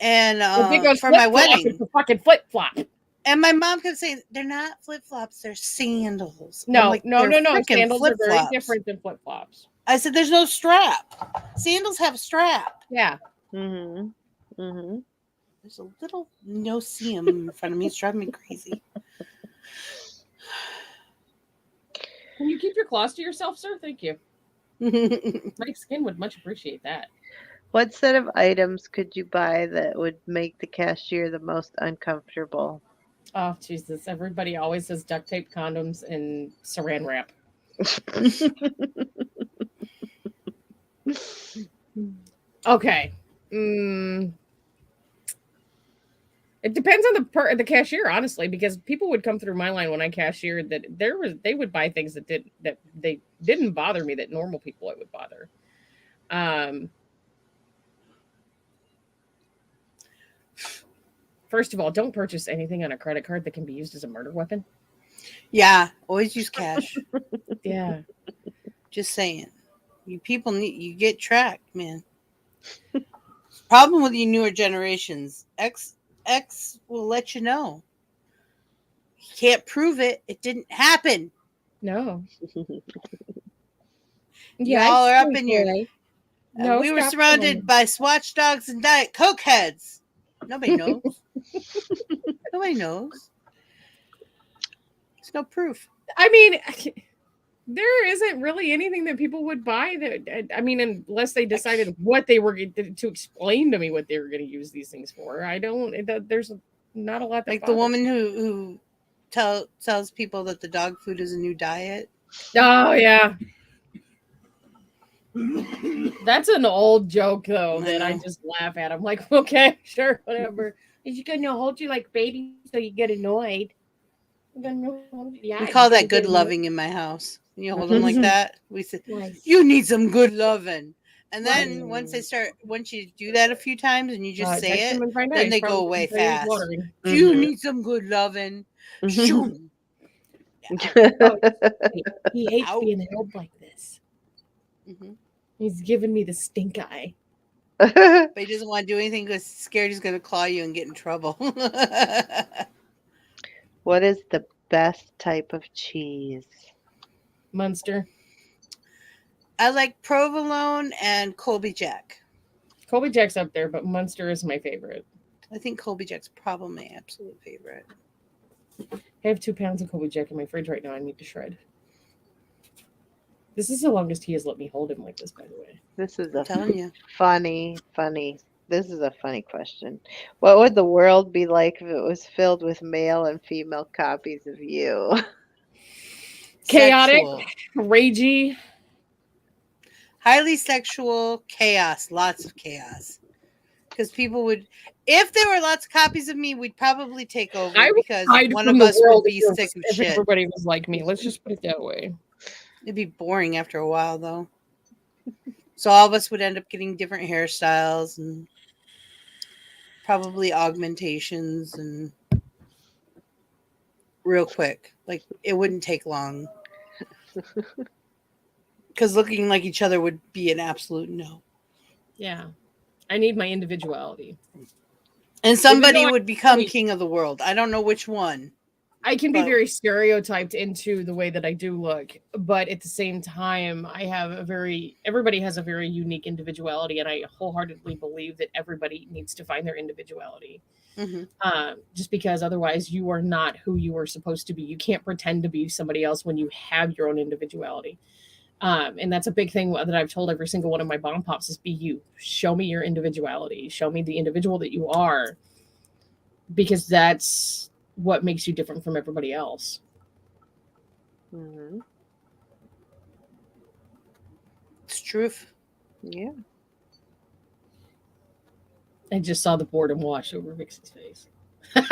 And for my wedding, it's a fucking flip flop. and my mom kept saying they're not flip-flops, they're sandals. And No, I'm like, no. "They're frickin' Sandals are very flip-flops." different than flip flops. I said, "There's no strap. Sandals have a strap." Yeah. Mhm. Mhm. There's a little no-see-um in front of me. It's driving me crazy. Can you keep your claws to yourself, sir? Thank you. My skin would much appreciate that. What set of items could you buy that would make the cashier the most uncomfortable? Oh, Jesus. Everybody always says duct tape, condoms, and saran wrap. Okay. It depends on the cashier, honestly, because people would come through my line when I cashiered that they would buy things that they didn't bother me that normal people it would bother. First of all, don't purchase anything on a credit card that can be used as a murder weapon. Yeah, always use cash. Yeah. Just saying. You people you get tracked, man. Problem with you newer generations. X will let you know. You can't prove it. It didn't happen. No. Y'all are up in your. No, we were stop surrounded calling. by Swatch dogs and Diet Coke heads. Nobody knows. Nobody knows. There's no proof. I mean, there isn't really anything that people would buy that, I mean, unless they decided what they were to explain to me what they were going to use these things for. There's not a lot that Like the bothers woman who tells people that the dog food is a new diet. Oh, yeah. That's an old joke, though, that I just laugh at. I'm like, okay, sure, whatever. Is she going to hold you like baby so you get annoyed? Yeah, We call that good loving in my house. You hold them like that. We said, you need some good loving. And then once you do that a few times and you just say text it, him and find out. then He's they go probably away very fast. watering. Do you Mhm. need some good loving? Shoot. He hates Ow. being held like this. Mhm. He's giving me the stink eye. But he doesn't want to do anything because he's scared he's going to claw you and get in trouble. What is the best type of cheese? Munster. I like provolone and Colby Jack. Colby Jack's up there, but Munster is my favorite. I think Colby Jack's probably my absolute favorite. I have 2 pounds of Colby Jack in my fridge right now. I need to shred. This is the longest he has let me hold him like this, by the way. This is I'm a telling you. funny. This is a funny question. What would the world be like if it was filled with male and female copies of you? Chaotic, Sexual. ragey. Highly sexual chaos. Lots of chaos. Because people would, if there were lots of copies of me, we'd probably take over I would because hide one from of the us would world be if sick of if shit. everybody was like me. Let's just put it that way. It'd be boring after a while, though. So all of us would end up getting different hairstyles and probably augmentations and real quick. Like, it wouldn't take long. Because looking like each other would be an absolute no. Yeah. I need my individuality. And somebody Even though would become king of the world. I don't know which one. I can be But- very stereotyped into the way that I do look, but at the same time, everybody has a very unique individuality, and I wholeheartedly believe that everybody needs to find their individuality. Mhm. Just because otherwise you are not who you are supposed to be. You can't pretend to be somebody else when you have your own individuality. And that's a big thing that I've told every single one of my bomb pops is be you. Show me your individuality. Show me the individual that you are, because that's what makes you different from everybody else. Mhm. It's truth. Yeah. I just saw the boredom wash over Vixie's face. I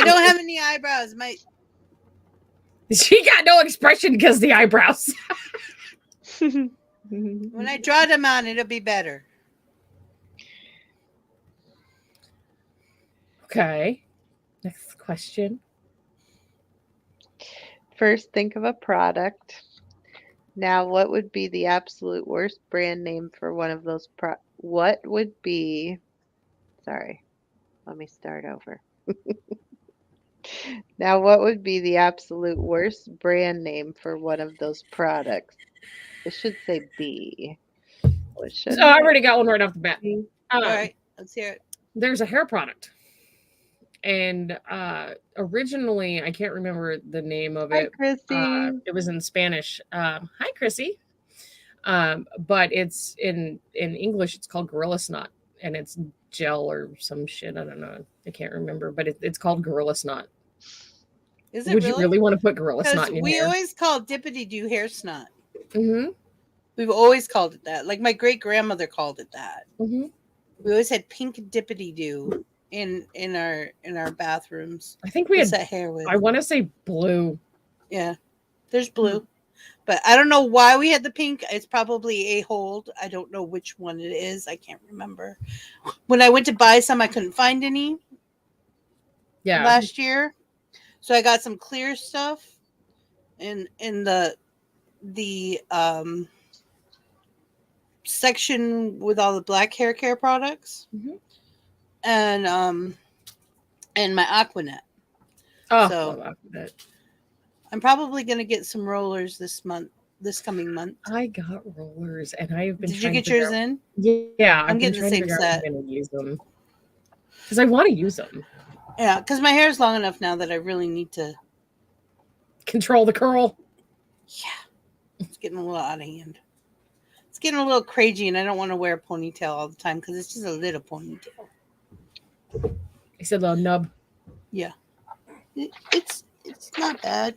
don't have any eyebrows. She got no expression because the eyebrows. When I draw them on, it'll be better. Okay. Next question. First, think of a product. Now, what would be the absolute worst brand name for one of those what would be sorry, let me start over. Now, what would be the absolute worst brand name for one of those products? It should say B. What should So I already got one right off the bat. All right, let's hear it. There's a hair product. And originally, I can't remember the name of Hi, it. Chrissy. It was in Spanish. Hi, Chrissy. But it's in English, it's called Gorilla Snot, and it's gel or some shit. I don't know. I can't remember, but it's called Gorilla Snot. Is it Would you really want to put Gorilla Snot Because in your we hair? always call Dippity Doo hair snot. Mm-hmm. We've always called it that. Like my great grandmother called it that. Mm-hmm. We always had pink Dippity Doo in our bathrooms. I think we What's had. that hair with? I want to say blue. Yeah, there's blue, but I don't know why we had the pink. It's probably a hold. I don't know which one it is. I can't remember. When I went to buy some, I couldn't find any Yeah. last year, so I got some clear stuff in the section with all the black hair care products, Mhm. and my Aquanet. Oh, So- love that. I'm probably gonna get some rollers this coming month. I got rollers, and I have been. Did you trying get to figure yours in? out- Yeah, I'm I've been getting the trying to same figure out set. when I'm gonna use them because I want to use them. Yeah, because my hair is long enough now that I really need to. Control the curl. Yeah, it's getting a little out of hand. It's getting a little crazy, and I don't want to wear a ponytail all the time because it's just a little ponytail. I said little nub. Yeah, it's not bad,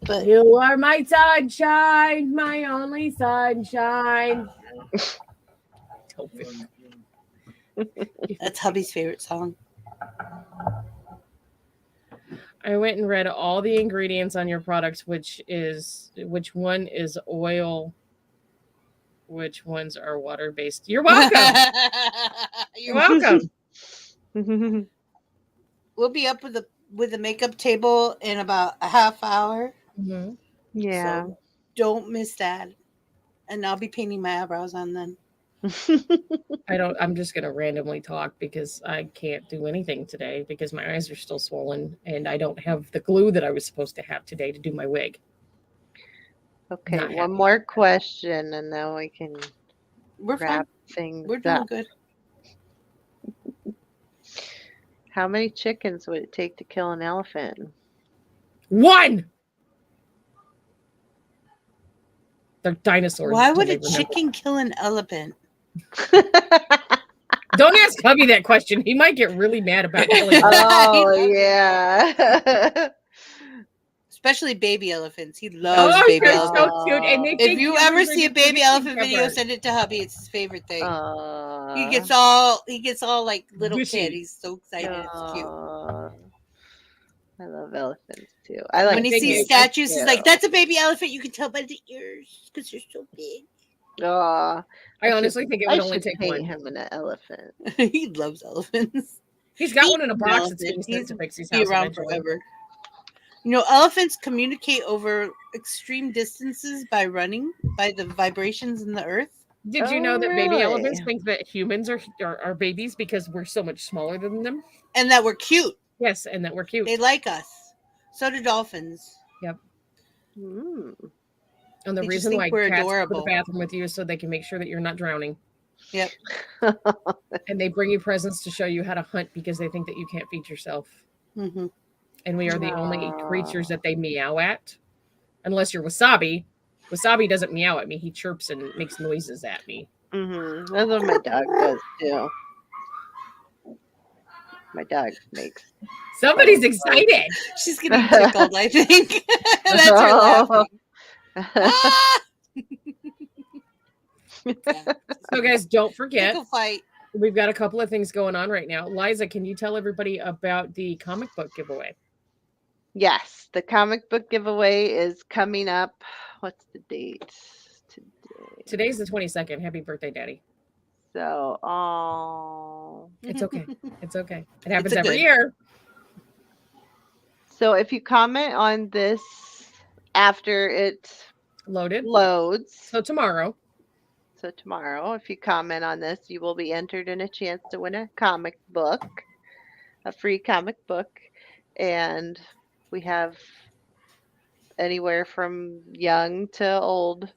but You are my sunshine, my only sunshine. that's hubby's favorite song. I went and read all the ingredients on your products, which one is oil, which ones are water-based. You're welcome. You're welcome. We'll be up with the makeup table in about a half hour. Mhm. Yeah. So don't miss that. And I'll be painting my eyebrows on then. I'm just gonna randomly talk because I can't do anything today because my eyes are still swollen and I don't have the glue that I was supposed to have today to do my wig. Okay, Not one happy more about that. question and then we can We're fine. wrap things We're doing up. good. How many chickens would it take to kill an elephant? 1. They're dinosaurs. Why until would they a remember. chicken kill an elephant? Don't ask hubby that question. He might get really mad about killing. Oh, yeah. Especially baby elephants. He Oh, loves baby you're elephants. so cute. And they If think you humans ever are see a the baby cutest elephant thing video, ever. send it to hubby. It's his favorite thing. He Aw. gets all like little Gushy. kid. He's so excited. It's cute. Aw. I love elephants too. I like When he big sees eggs. statues, he's like, too. "That's a baby elephant." You can tell by the ears because they're so big. Aw. I honestly think it I would only should take paint 1. him an elephant. He loves elephants. He's got He's one in a an box that's elephant. being sent He's to Pixie's be house around eventually. forever. You know, elephants communicate over extreme distances by running, by the vibrations in the earth. Did you Oh, know that baby really? elephants think that humans are babies because we're so much smaller than them? And that we're cute. Yes, and that we're cute. They like us. So do dolphins. Mm. And the they just reason think why we're cats go to the adorable. bathroom with you is so they can make sure that you're not drowning. Yep. And they bring you presents to show you how to hunt because they think that you can't feed yourself. Mm-hmm. And we are the only Aw. creatures that they meow at. Unless you're Wasabi. Wasabi doesn't meow at me. He chirps and makes noises at me. Mm-hmm. That's what my dog does too. My dog makes. Somebody's excited. She's getting tickled, I think. That's her laughing. Ah! Yeah. So, guys, don't forget, Tickle fight. we've got a couple of things going on right now. Liza, can you tell everybody about the comic book giveaway? Yes, the comic book giveaway is coming up. What's the date today? Today's the 22nd. Happy birthday, Daddy. So, oh. It's okay. It's okay. It happens a every good- year. So if you comment on this after it Loaded. loads, So tomorrow. so tomorrow, if you comment on this, you will be entered in a chance to win a comic book, a free comic book. And we have anywhere from young to old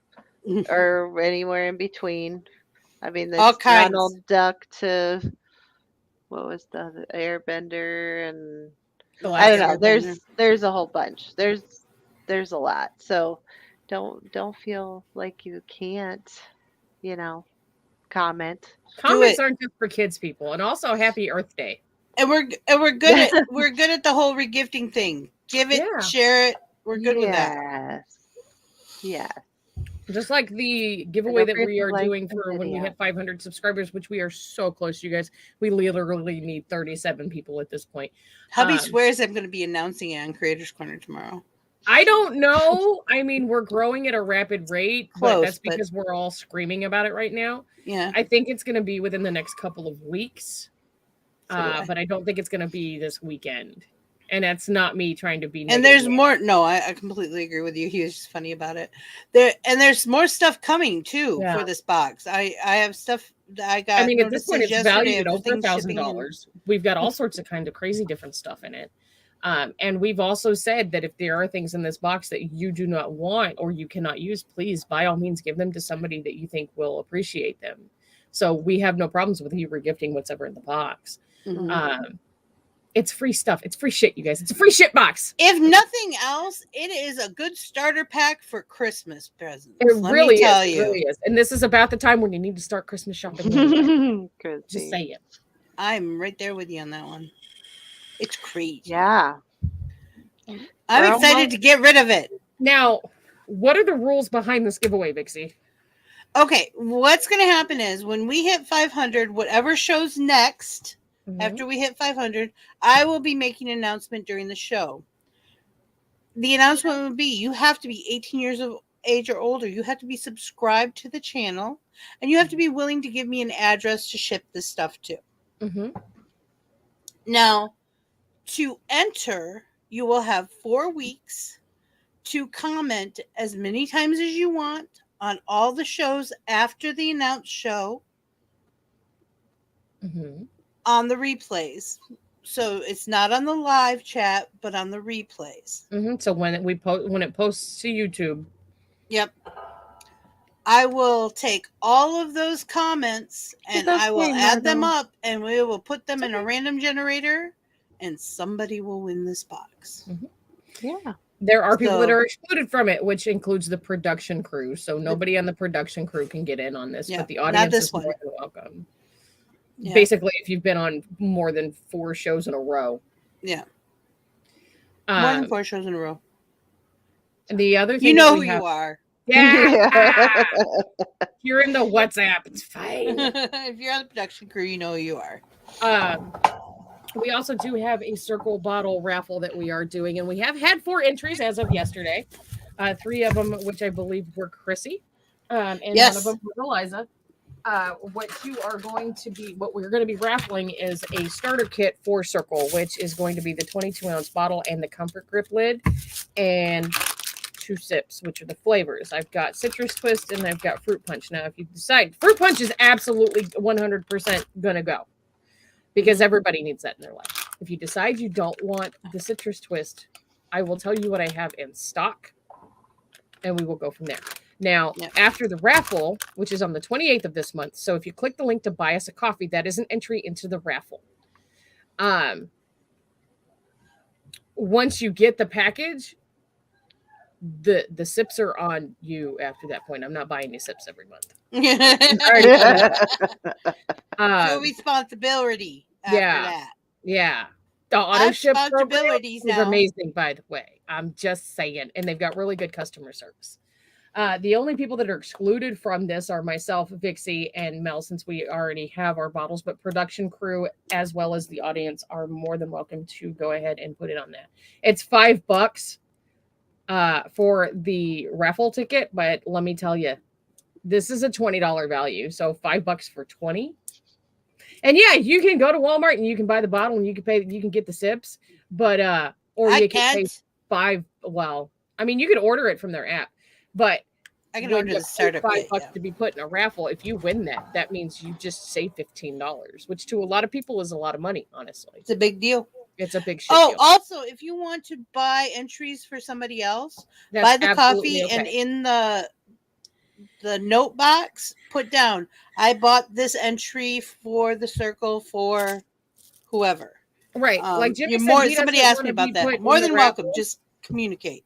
or anywhere in between. I mean, All there's kinds. Donald Duck to what was the other, Airbender, and The I don't last know. Airbender. There's a whole bunch. There's a lot. So don't feel like you can't, comment. Comments it. aren't just for kids, people. And also, Happy Earth Day. And we're good at the whole regifting thing. Give it, Yeah. share it. We're good with that. Yes. Just like the giveaway that forget we to are like doing the for when we video. hit 500 subscribers, which we are so close, you guys. We literally need 37 people at this point. Hubby swears I'm going to be announcing it on Creators Corner tomorrow. I don't know. I mean, we're growing at a rapid rate, but Close, that's because we're all screaming about it right now. Yeah. I think it's going to be within the next couple of weeks, So do I. but I don't think it's going to be this weekend. And that's not me trying to be And negative. there's more. No, I completely agree with you. He was just funny about it. There's more stuff coming too Yeah. for this box. I have stuff that I got. I mean, at this point, it's yesterday valued at of over things shipping in. $1,000. We've got all sorts of kind of crazy different stuff in it. And we've also said that if there are things in this box that you do not want or you cannot use, please, by all means, give them to somebody that you think will appreciate them. So we have no problems with you regifting whatever in the box. Mhm. It's free stuff. It's free shit, you guys. It's a free shit box. If nothing else, it is a good starter pack for Christmas presents. It Let really me tell is. It you. really is. And this is about the time when you need to start Christmas shopping. Anyway. Good Just thing. say it. I'm right there with you on that one. It's crazy. Yeah. I'm We're excited almost- to get rid of it. Now, what are the rules behind this giveaway, Vixie? Okay, what's going to happen is when we hit 500, whatever shows next after we hit 500, I will be making an announcement during the show. The announcement would be you have to be 18 years of age or older. You have to be subscribed to the channel. and you have to be willing to give me an address to ship this stuff to. Mm-hmm. Now, to enter, you will have 4 weeks to comment as many times as you want on all the shows after the announced show Mm-hmm. on the replays. So it's not on the live chat, but on the replays. Mm-hmm. So when it posts to YouTube. Yep. I will take all of those comments and I will add them up and we will put them in a random generator and somebody will win this box. Mm-hmm. Yeah. There are people that are excluded from it, which includes the production crew. So nobody on the production crew can get in on this, but the audience is more than welcome. Yeah. Basically, if you've been on more than 4 shows in a row. Yeah. More than 4 shows in a row. The other thing you know who you are. Yeah. You're in the WhatsApp. It's fine. If you're on the production crew, you know who you are. We also do have a circle bottle raffle that we are doing, and we have had 4 entries as of yesterday. 3 of them, which I believe were Chrissy, and yes. 1 of them was Eliza. What we're going to be raffling is a starter kit for Circle, which is going to be the 22-ounce bottle and the comfort grip lid, and 2 sips, which are the flavors. I've got citrus twist and I've got fruit punch. Now, if you decide, fruit punch is absolutely 100% going to go because everybody needs that in their life. If you decide you don't want the citrus twist, I will tell you what I have in stock and we will go from there. Now, after the raffle, which is on the 28th of this month, so if you click the link to buy us a coffee, that is an entry into the raffle. Once you get the package, the sips are on you after that point. I'm not buying you sips every month. No responsibility after that. Yeah. The auto ship program is now amazing, by the way. I'm just saying. And they've got really good customer service. The only people that are excluded from this are myself, Vixie, and Mel, since we already have our bottles, but production crew as well as the audience are more than welcome to go ahead and put it on that. It's $5 for the raffle ticket, but let me tell you, this is a $20 value. So $5 for 20. And yeah, you can go to Walmart and you can buy the bottle and you can get the sips, but or you can pay $5. Well, I mean, you could order it from their app, but I can order the starter kit $5 to be put in a raffle. If you win that means you just save $15, which to a lot of people is a lot of money, honestly. It's a big deal. It's a big shit deal. Also, if you want to buy entries for somebody else, buy the coffee and in the note box, put down, I bought this entry for the circle for whoever. Right. Like Jimmy said, somebody asked me about that. More than welcome. Just communicate.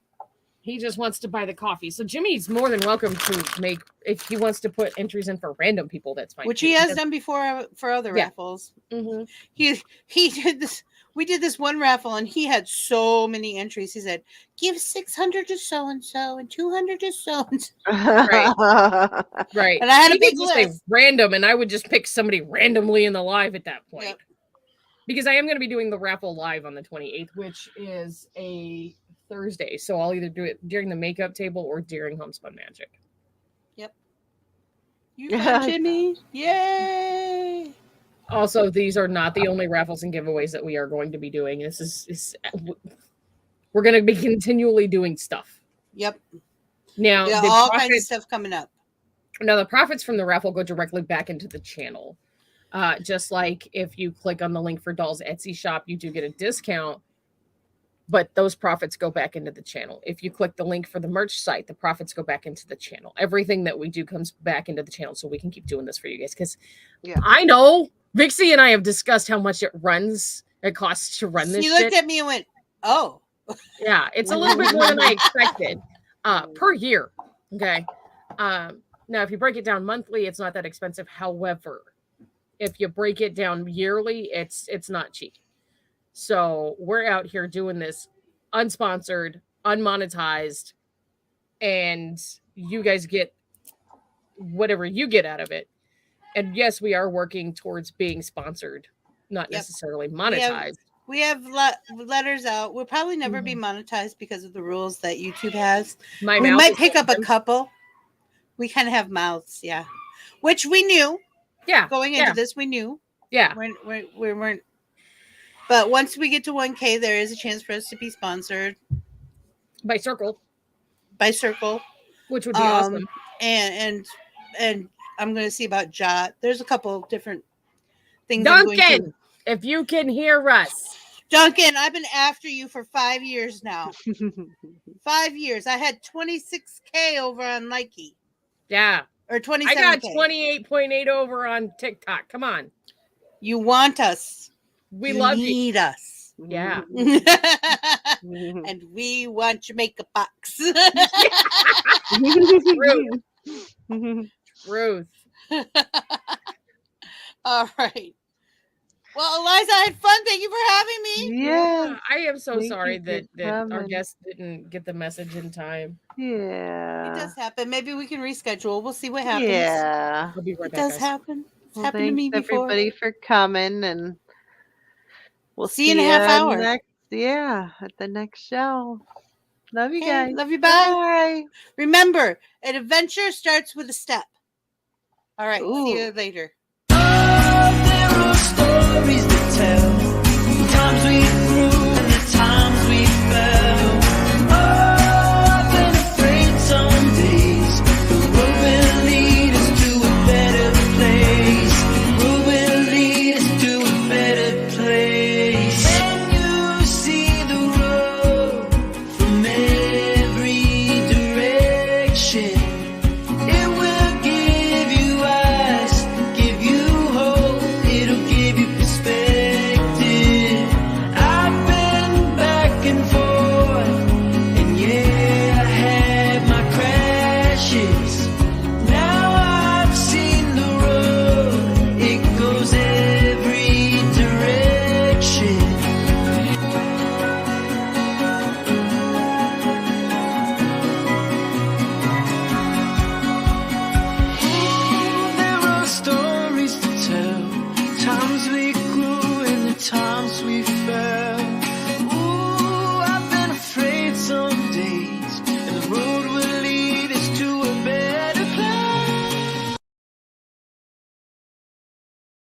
He just wants to buy the coffee. So Jimmy's more than welcome to make, if he wants to put entries in for random people, that's fine. Which he has done before for other raffles. Mm-hmm. He did this. We did this one raffle and he had so many entries. He said, give 600 to so-and-so and 200 to so-and-so. Right. And I had a big list. Say random, and I would just pick somebody randomly in the live at that point. Yep. Because I am going to be doing the raffle live on the 28th, which is a Thursday. So I'll either do it during the makeup table or during Homespun Magic. Yep. You got Jimmy. Yay. Also, these are not the only raffles and giveaways that we are going to be doing. This is we're going to be continually doing stuff. Yep. Now, all kinds of stuff coming up. Now, the profits from the raffle go directly back into the channel. Just like if you click on the link for Doll's Etsy shop, you do get a discount, but those profits go back into the channel. If you click the link for the merch site, the profits go back into the channel. Everything that we do comes back into the channel, so we can keep doing this for you guys. Because I know Vixie and I have discussed how much it costs to run this. You looked at me and went, "Oh, yeah, it's a little bit more than I expected per year." Okay. Now, if you break it down monthly, it's not that expensive. However, if you break it down yearly, it's not cheap. So we're out here doing this unsponsored, unmonetized, and you guys get whatever you get out of it. And yes, we are working towards being sponsored, not necessarily monetized. We have letters out. We'll probably never be monetized because of the rules that YouTube has. We might pick up a couple. We kind of have mouths, yeah. which we knew Yeah. going into this. We knew. Yeah. We weren't. But once we get to 1K, there is a chance for us to be sponsored By Circle, by Circle, which would be awesome. And I'm going to see about Jot. There's a couple different things. I'm going Duncan, to. if you can hear us. Duncan, I've been after you for 5 years now. 5 years. I had 26K over on Likey. Yeah. Or 27K. I got 28.8 over on TikTok. Come on. You want us. We you love you. need us. Yeah. And we want Jamaica box. Ruth. All right. Well, Eliza, I had fun. Thank you for having me. Yeah. I am so Thank sorry you that for our coming. guest didn't get the message in time. Yeah. It does happen. Maybe we can reschedule. We'll see what happens. Yeah. I'll be right It back, does guys. happen. It's Well, happened to me thanks before. everybody for coming, and we'll See you in a half ya hour. at the next show. Love you Okay, guys. love you. Bye. Bye. Remember, an adventure starts with a step. All right. See Ooh. you later. There are stories